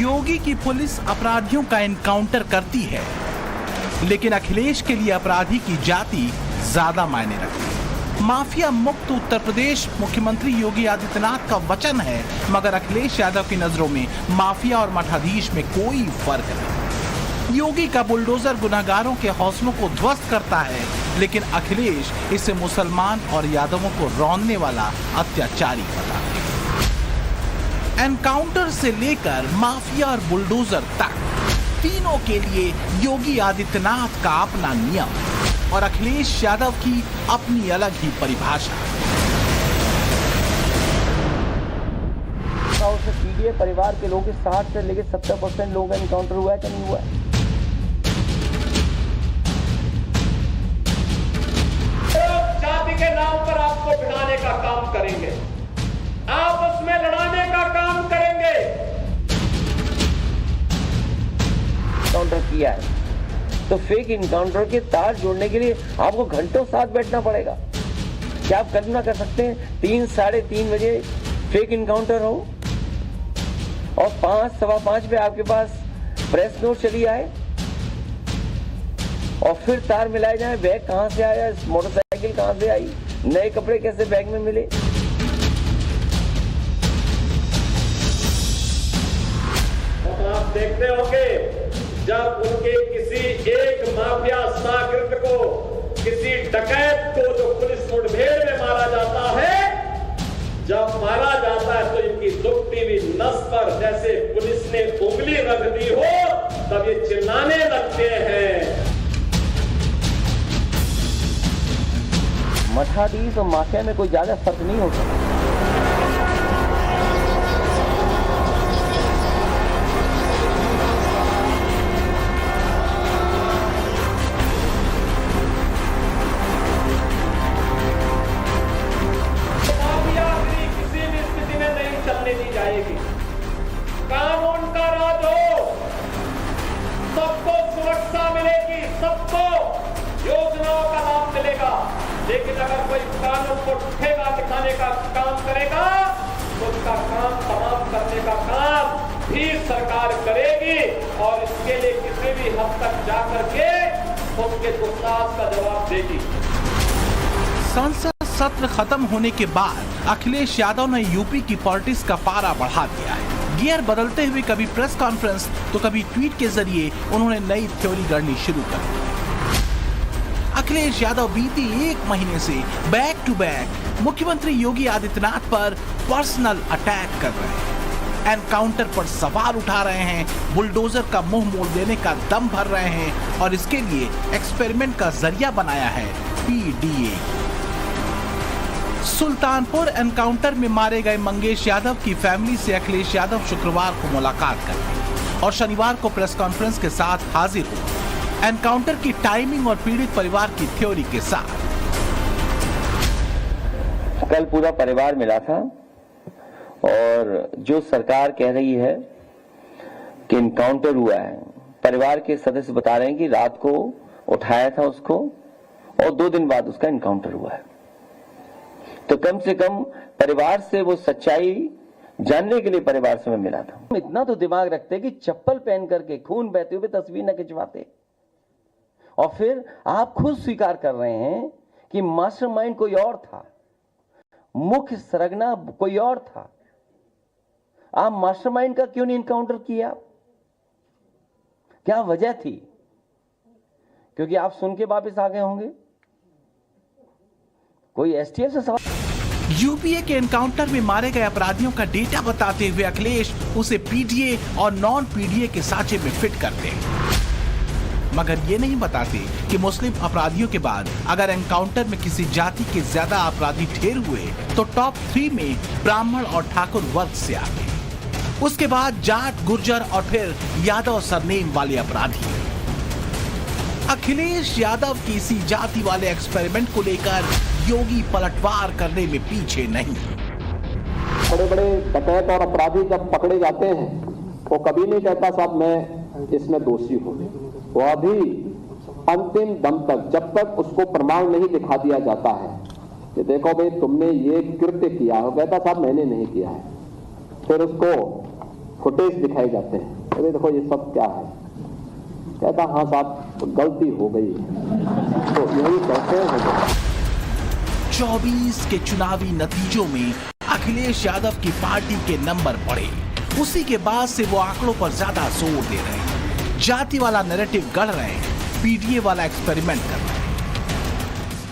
योगी की पुलिस अपराधियों का एनकाउंटर करती है, लेकिन अखिलेश के लिए अपराधी की जाति ज्यादा मायने रखती है। माफिया मुक्त उत्तर प्रदेश मुख्यमंत्री योगी आदित्यनाथ का वचन है, मगर अखिलेश यादव की नजरों में माफिया और मठाधीश में कोई फर्क नहीं। योगी का बुलडोजर गुनहगारों के हौसलों को ध्वस्त करता है, लेकिन अखिलेश इसे मुसलमान और यादवों को रौंदने वाला अत्याचारी बताते हैं। एनकाउंटर से लेकर माफिया और बुलडोजर तक तीनों के लिए योगी आदित्यनाथ का अपना नियम और अखिलेश यादव की अपनी अलग ही परिभाषा। पीडीए परिवार के लोग 60 से लेकर 70% लोगों का एनकाउंटर हुआ है कि नहीं हुआ है? जाति के नाम पर आपको भिड़ाने का काम करेंगे, आपस में लड़ाने का काम करेंगे। एनकाउंटर किया है तो फेक इनकाउंटर के तार जोड़ने के लिए आपको घंटों साथ बैठना पड़ेगा। क्या आप कल्पना कर सकते हैं 3 साढ़े 3 बजे फेक इनकाउंटर हो और 5 सवा 5 पे आपके पास प्रेस नोट चली आए और फिर तार मिलाए जाए? बैग कहां से आया, मोटरसाइकिल कहां से आई, नए कपड़े कैसे बैग में मिले? आप देखते होंगे जब उनके किसी एक माफिया साकृत को, किसी डकैत को जो पुलिस मुठभेड़ में मारा जाता है, जब मारा जाता है तो इनकी दुखती हुई नस पर जैसे पुलिस ने उंगली रख दी हो, तब ये चिल्लाने लगते हैं। मठाधीश और माफिया में कोई ज्यादा फर्क नहीं होता। कानून का राज हो, सबको सुरक्षा मिलेगी, सबको योजनाओं का लाभ मिलेगा। लेकिन अगर कोई कानून को ठेगा दिखाने का काम करेगा तो उसका काम समाप्त करने का काम भी सरकार करेगी और इसके लिए किसी भी हद तक जाकर के उसके गुस्ताख का जवाब देगी। संसद सत्र खत्म होने के बाद अखिलेश यादव ने यूपी की पॉलिटिक्स का पारा बढ़ा दिया है। गियर बदलते हुए कभी प्रेस कॉन्फ्रेंस तो कभी ट्वीट के जरिए उन्होंने नई थ्योरी गढ़नी शुरू कर दी। अखिलेश यादव बीते 1 महीने से बैक टू बैक मुख्यमंत्री योगी आदित्यनाथ पर पर्सनल अटैक कर रहे हैं, एनकाउंटर पर सवाल उठा रहे हैं, बुलडोजर का मुंह मोड़ देने का दम भर रहे हैं और इसके लिए एक्सपेरिमेंट का जरिया बनाया है पीडीए। सुल्तानपुर एनकाउंटर में मारे गए मंगेश यादव की फैमिली से अखिलेश यादव शुक्रवार को मुलाकात कर और शनिवार को प्रेस कॉन्फ्रेंस के साथ हाजिर हुए, एनकाउंटर की टाइमिंग और पीड़ित परिवार की थ्योरी के साथ। कल पूरा परिवार मिला था और जो सरकार कह रही है कि एनकाउंटर हुआ है, परिवार के सदस्य बता रहे हैं कि रात को उठाया था उसको और 2 दिन बाद उसका एनकाउंटर हुआ है। तो कम से कम परिवार से वो सच्चाई जानने के लिए परिवार से मैं मिला था। इतना तो दिमाग रखते कि चप्पल पहन करके खून बहते हुए तस्वीर न खिंचवाते और फिर आप खुद स्वीकार कर रहे हैं कि मास्टरमाइंड कोई और था, मुख्य सरगना कोई और था। आप मास्टरमाइंड का क्यों नहीं एनकाउंटर किया? क्या वजह थी? क्योंकि आप सुन के वापस आ गए होंगे। कोई एसटीएफ से सवाल। यूपीए के एनकाउंटर में मारे गए अपराधियों का डेटा बताते हुए अखिलेश उसे पीडीए और नॉन पीडीए के साँचे में फिट करते हैं, मगर ये नहीं बताते कि मुस्लिम अपराधियों के बाद अगर एनकाउंटर में किसी जाति के ज्यादा अपराधी ढेर हुए तो टॉप 3 में ब्राह्मण और ठाकुर वर्ग से आते, उसके बाद जाट, गुर्जर और फिर यादव सरनेम वाले अपराधी। अखिलेश यादव की इसी जाति वाले एक्सपेरिमेंट को लेकर योगी पलटवार करने में पीछे नहीं। बड़े बड़े डकैत और अपराधी जब पकड़े जाते हैं वो कभी नहीं कहता साहब मैं इसमें दोषी हूं, वो अभी अंतिम दम तक, जब तक उसको प्रमाण नहीं दिखा दिया जाता है कि देखो भाई तुमने ये कृत्य किया, वो कहता साहब मैंने नहीं किया है, फिर उसको फुटेज दिखाए जाते हैं, अरे देखो ये सब क्या है, कहता हाँ साहब तो गलती हो गई, तो यही कहते हैं। 24 के चुनावी नतीजों में अखिलेश यादव की पार्टी के नंबर बढ़े। उसी के बाद से वो आंकड़ों पर ज्यादा जोर दे रहे हैं, जाति वाला नैरेटिव गढ़ रहे हैं, पीडीए वाला एक्सपेरिमेंट कर रहे हैं।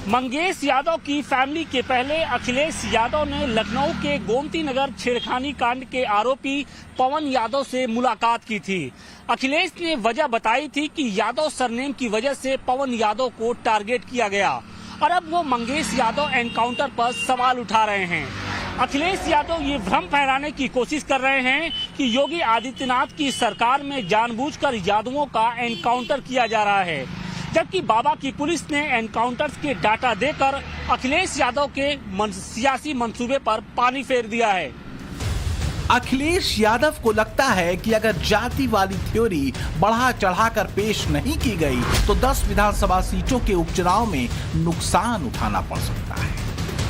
मंगेश यादव की फैमिली के पहले अखिलेश यादव ने लखनऊ के गोमती नगर छेड़खानी कांड के आरोपी पवन यादव से मुलाकात की थी। अखिलेश ने वजह बताई थी कि यादव सरनेम की वजह से पवन यादव को टारगेट किया गया और अब वो मंगेश यादव एनकाउंटर पर सवाल उठा रहे हैं। अखिलेश यादव ये भ्रम फैलाने की कोशिश कर रहे हैं कि योगी आदित्यनाथ की सरकार में जानबूझकर यादवों का एनकाउंटर किया जा रहा है, जबकि बाबा की पुलिस ने एनकाउंटर्स के डाटा देकर अखिलेश यादव के सियासी मंसूबे पर पानी फेर दिया है। अखिलेश यादव को लगता है कि अगर जाति वाली थ्योरी बढ़ा चढ़ाकर पेश नहीं की गई तो 10 विधानसभा सीटों के उपचुनाव में नुकसान उठाना पड़ सकता है।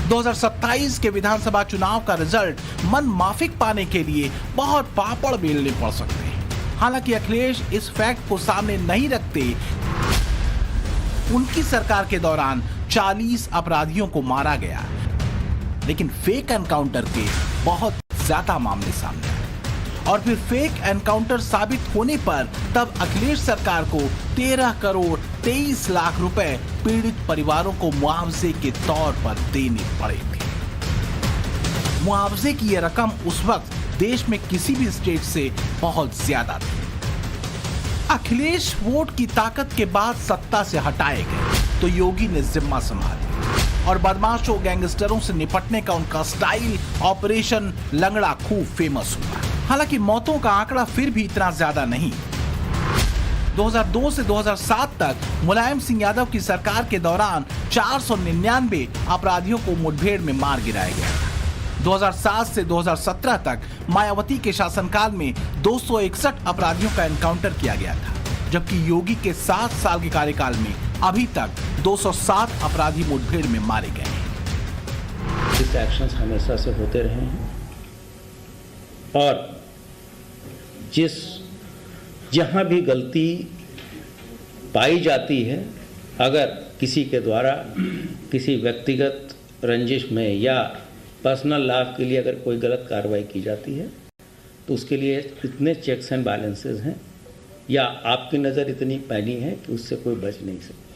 2027 के विधानसभा चुनाव का रिजल्ट मन माफिक पाने के लिए बहुत पापड़ बेलने पड़ सकते हैं। हालांकि अखिलेश इस फैक्ट को सामने नहीं रखते। उनकी सरकार के दौरान 40 अपराधियों को मारा गया, लेकिन फेक एनकाउंटर के बहुत ज्यादा मामले सामने आए और फिर फेक एनकाउंटर साबित होने पर तब अखिलेश सरकार को 13 करोड़ 23 लाख रुपए पीड़ित परिवारों को मुआवजे के तौर पर देने पड़े थे। मुआवजे की यह रकम उस वक्त देश में किसी भी स्टेट से बहुत ज्यादा थी। अखिलेश वोट की ताकत के बाद सत्ता से हटाए गए तो योगी ने जिम्मा संभाली और बदमाशों गैंगस्टरों से निपटने का उनका स्टाइल ऑपरेशन लंगड़ा खूब फेमस हुआ। हालांकि मौतों का आंकड़ा फिर भी इतना ज्यादा नहीं। 2002 से 2007 तक मुलायम सिंह यादव की सरकार के दौरान 499 अपराधियों को मुठभेड़ में मार गिराया गया। 2007 से 2017 तक मायावती के शासनकाल में 261 अपराधियों का एनकाउंटर किया गया था, जबकि योगी के 7 साल के कार्यकाल में अभी तक 207 अपराधी मुठभेड़ में मारे गए हैं। इस एक्शंस हमेशा से होते रहे हैं और जहां भी गलती पाई जाती है, अगर किसी के द्वारा किसी व्यक्तिगत रंजिश में या पर्सनल लाभ के लिए अगर कोई गलत कार्रवाई की जाती है तो उसके लिए इतने चेक्स एंड बैलेंसेस हैं या आपकी नज़र इतनी पैनी है कि उससे कोई बच नहीं सकता।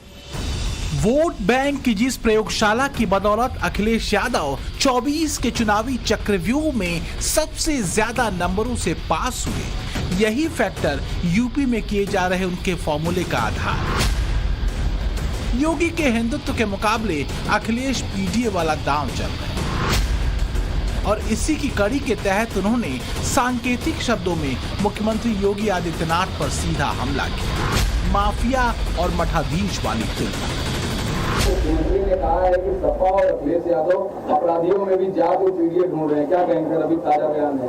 वोट बैंक की जिस प्रयोगशाला की बदौलत अखिलेश यादव 24 के चुनावी चक्रव्यूह में सबसे ज्यादा नंबरों से पास हुए, यही फैक्टर यूपी में किए जा रहे उनके फॉर्मूले का आधार। योगी के हिंदुत्व के मुकाबले अखिलेश पीडीए वाला दांव चल रहे हैं और इसी की कड़ी के तहत उन्होंने सांकेतिक शब्दों में मुख्यमंत्री योगी आदित्यनाथ पर सीधा हमला किया। माफिया और मठाधीश वाली तुलना। मुख्यमंत्री ने कहा है कि सपा और अखिलेश यादव अपराधियों में भी जाति पीडीए ढूंढ रहे हैं, क्या कहेंगे? अभी ताजा बयान है।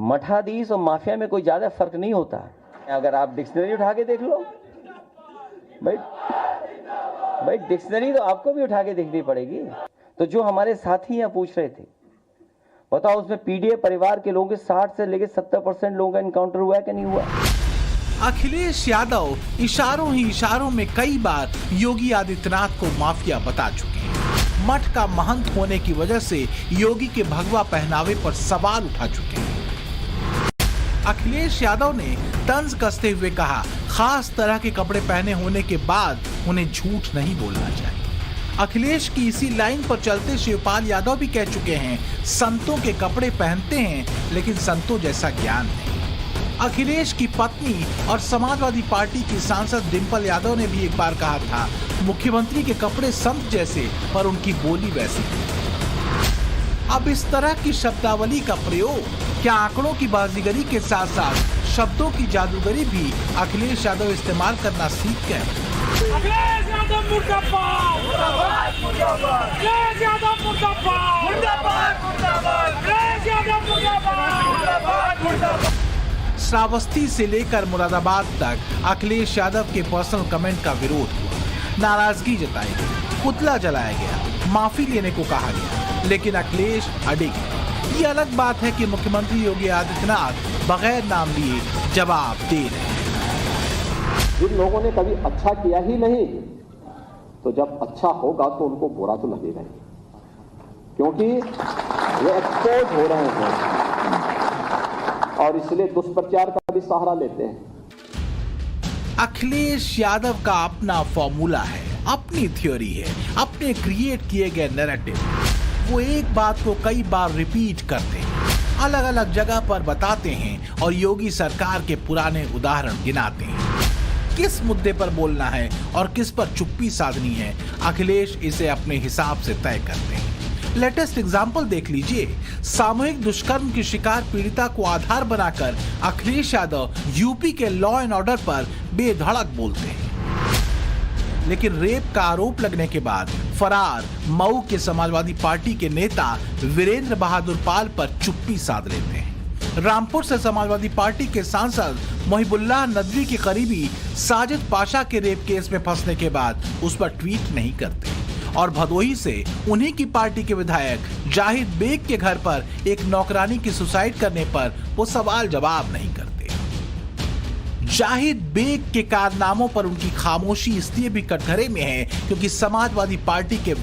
मठाधीश और माफिया में कोई ज्यादा फर्क नहीं होता। अगर आप डिक्शनरी उठा के देख लो भाई डिक्शनरी तो आपको भी उठा के देखनी पड़ेगी। तो जो हमारे साथी यहाँ पूछ रहे थे, बताओ उसमें पीडीए परिवार के लोगों के 60 से लेकर 70% लोगों का एनकाउंटर हुआ है कि नहीं हुआ? अखिलेश यादव इशारों ही इशारों में कई बार योगी आदित्यनाथ को माफिया बता चुके हैं। मठ का महंत होने की वजह से योगी के भगवा पहनावे पर सवाल उठा चुके हैं। अखिलेश यादव ने तंज कसते हुए कहा, खास तरह के कपड़े पहने होने के बाद उन्हें झूठ नहीं बोलना चाहिए। अखिलेश की इसी लाइन पर चलते शिवपाल यादव भी कह चुके हैं, संतों के कपड़े पहनते हैं लेकिन संतों जैसा ज्ञान नहीं। अखिलेश की पत्नी और समाजवादी पार्टी की सांसद डिंपल यादव ने भी एक बार कहा था, मुख्यमंत्री के कपड़े संत जैसे पर उनकी बोली वैसी। अब इस तरह की शब्दावली का प्रयोग क्या आंकड़ों की बाजीगरी के साथ साथ शब्दों की जादूगरी भी अखिलेश यादव इस्तेमाल करना सीख गए? अखिलेश यादव मुर्दाबाद, अखिलेश यादव मुर्दाबाद। श्रावस्ती से लेकर मुरादाबाद तक अखिलेश यादव के पर्सनल कमेंट का विरोध हुआ, नाराजगी जताई गई, पुतला जलाया गया, माफी लेने को कहा गया, लेकिन अखिलेश अड़े गए। ये अलग बात है कि मुख्यमंत्री योगी आदित्यनाथ बगैर नाम लिए जवाब दे रहे हैं। जिन लोगों ने कभी अच्छा किया ही नहीं, तो जब अच्छा होगा तो उनको बुरा तो लगेगा ही, क्योंकि वो एक्सपोज हो रहे हैं और इसलिए दुष्प्रचार का भी सहारा लेते हैं। अखिलेश यादव का अपना फॉर्मूला है, अपनी थ्योरी है, अपने क्रिएट किए गए नैरेटिव। वो एक बात को कई बार रिपीट करते हैं, अलग अलग जगह पर बताते हैं और योगी सरकार के पुराने उदाहरण गिनाते हैं। किस मुद्दे पर बोलना है और किस पर चुप्पी साधनी है, अखिलेश इसे अपने हिसाब से तय करते हैं। लेटेस्ट एग्जाम्पल देख लीजिए। सामूहिक दुष्कर्म की शिकार पीड़िता को आधार बनाकर अखिलेश यादव यूपी के लॉ एंड ऑर्डर पर बेधड़क बोलते हैं, लेकिन रेप का आरोप लगने के बाद फरार मऊ के समाजवादी पार्टी के नेता वीरेंद्र बहादुर पाल पर चुप्पी साध लेते हैं। रामपुर से समाजवादी पार्टी के सांसद मोहिबुल्लाह नदवी के करीबी साजिद पाशा के रेप केस में फंसने के बाद उस पर ट्वीट नहीं करते, और भदोही से उन्हीं की पार्टी के विधायक जाहिद बेग के घर पर एक नौकरानी की सुसाइड करने पर वो सवाल जवाब नहीं करते। जाहिद बेग के कारनामों पर उनकी खामोशी इसलिए भी कटघरे में है क्योंकि समाजवादी पार्टी के